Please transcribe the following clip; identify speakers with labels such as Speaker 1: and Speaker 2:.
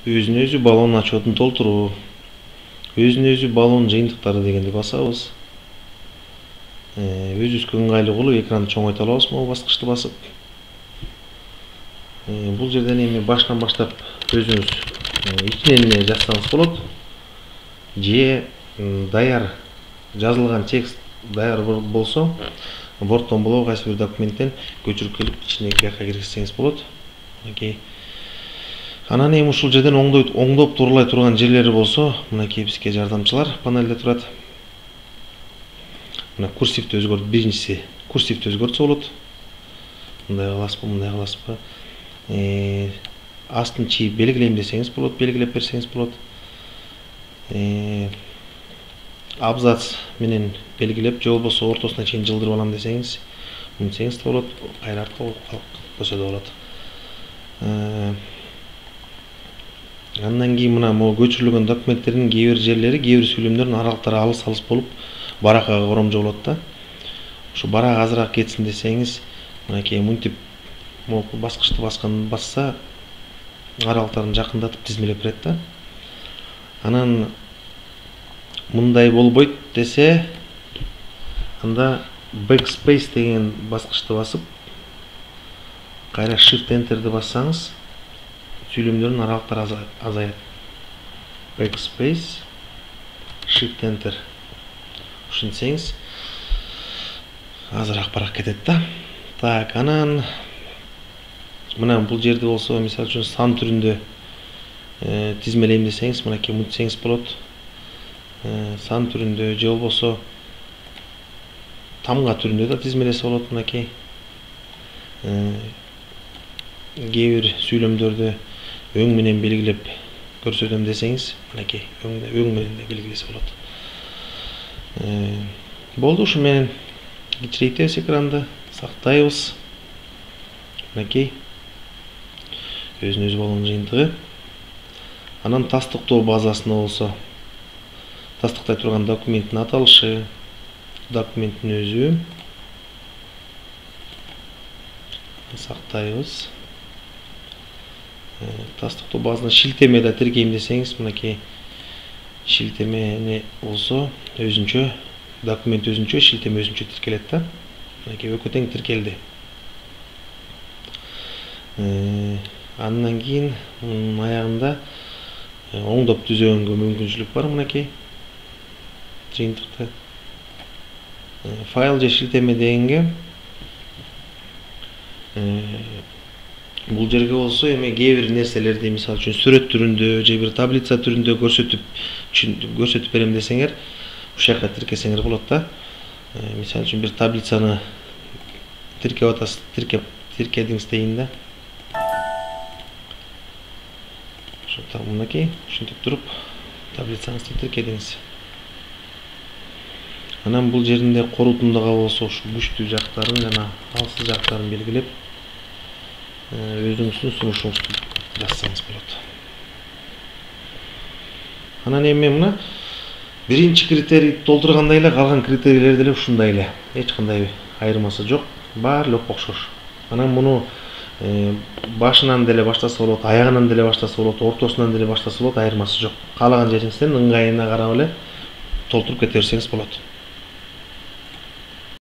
Speaker 1: өзүнө өзү баллон отчетун толтуруу, өзүнө өзү баллон жыйынтыктары дегенди басабыз. Өзүбүзгө ыңгайлуу кылып экранды чоңойто алабыз могу баскычты басып. Бул жерден эми башынан баштап өзүңүз ичинен эле жазсаңыз болот. Же даяр жазылган текст даяр болсо, борттон болобу кайсы бир документтен көчүрүп келип ичине гакка киргизсеңиз болот. Анан эми ушул жерден оңдоп тууралай турган жерлери болсо, мынакей бизге жардамчылар панелде турат. Мына курсивди өзгөрт, биринчиси курсивди өзгөртсө болот. Мындай кыласызбы, мындай кыласызбы. Астын чийип белгилейм десеңиз болот, белгилеп берсеңиз болот. Абзац менен белгилеп, же болбосо ортосуна чейин жылдырып алам десеңиз, мынтсеңиз да болот, кайра артка койсо да болот. Андан кийин мына көчүрүлгөн документтердин кээ бир жерлери, кээ бир сүйлөмдөрдүн аралыктары алыс болуп, баракка коромжо болот да. Ушу барак азыраак кетсин десеңиз, мынакей мынтип баскычты басса, аралыктарын жакындатып тизмелеп берет да. Анан мындай болбойт десе, анда backspace деген баскычты басып, кайра shift enter'ди бассаңыз, сүйлөмдөрдүн аралыктары азаят. Backspace, shift enter. Ушинтсеңиз азыраак барак кетет да. Так, анан мына бул жерде болсо, мисалы үчүн сан түрүндө тизмелейм десеңиз, мынакей мынтсеңиз болот. Сан түрүндө же болбосо тамга түрүндө да тизмелесе болот, мынакей. Кээ бир сүйлөмдөрдү өң менен белгилеп көрсөтөм десеңиз, мынакей өң менен да белгилесе болот. Болду, ушу менен кичирейтебиз экранды, сактайбыз. Мынакей өзүнө өзү баллон жыйынтыгы. Анан тастыктоо базасында болсо, тастыктай турган документтин аталышы, документтин өзү. Сактайбыз. Тастыктоо базасына шилтеме да тиркейм десеңиз, мынакей шилтеме болсо, өзүнчө документ өзүнчө, шилтеме өзүнчө тиркелет да. Мынакей экөө тең тиркелди. Андан кийин аягында оңдоп түзөгөнгө мүмкүнчүлүк бар, мынакей жыйынтыкты. Файл же шилтеме дегенге бул жерге болсо эми кээ бир нерселерди, мисалы үчүн сүрөт түрүндө же бир таблица түрүндө көрсөтүп берем десеңер, ушул жака тиркесеңер болот да. Мисалы үчүн бир таблицаны тиркеп атасыз, тиркедиңиз дейин да. Мынакей ушинтип туруп таблицаңызды тиркедиңиз. Анан бул жеринде корутундага болсо ушу күчтүү жактарын жана алсыз жактарын белгилеп, өзүңүздүн сунушуңузду жазсаңыз болот. Анан эми мына биринчи критерий толтургандай эле, калган критерийлер деле ушундай эле. Эч кандай айырмасы жок, баары окшош. Анан муну башынан деле баштаса болот, аягынан деле баштаса болот, ортосунан деле баштаса болот, айырмасы жок. Каалаган жериңизден ыңгайына карап эле толтуруп кете берсеңиз болот.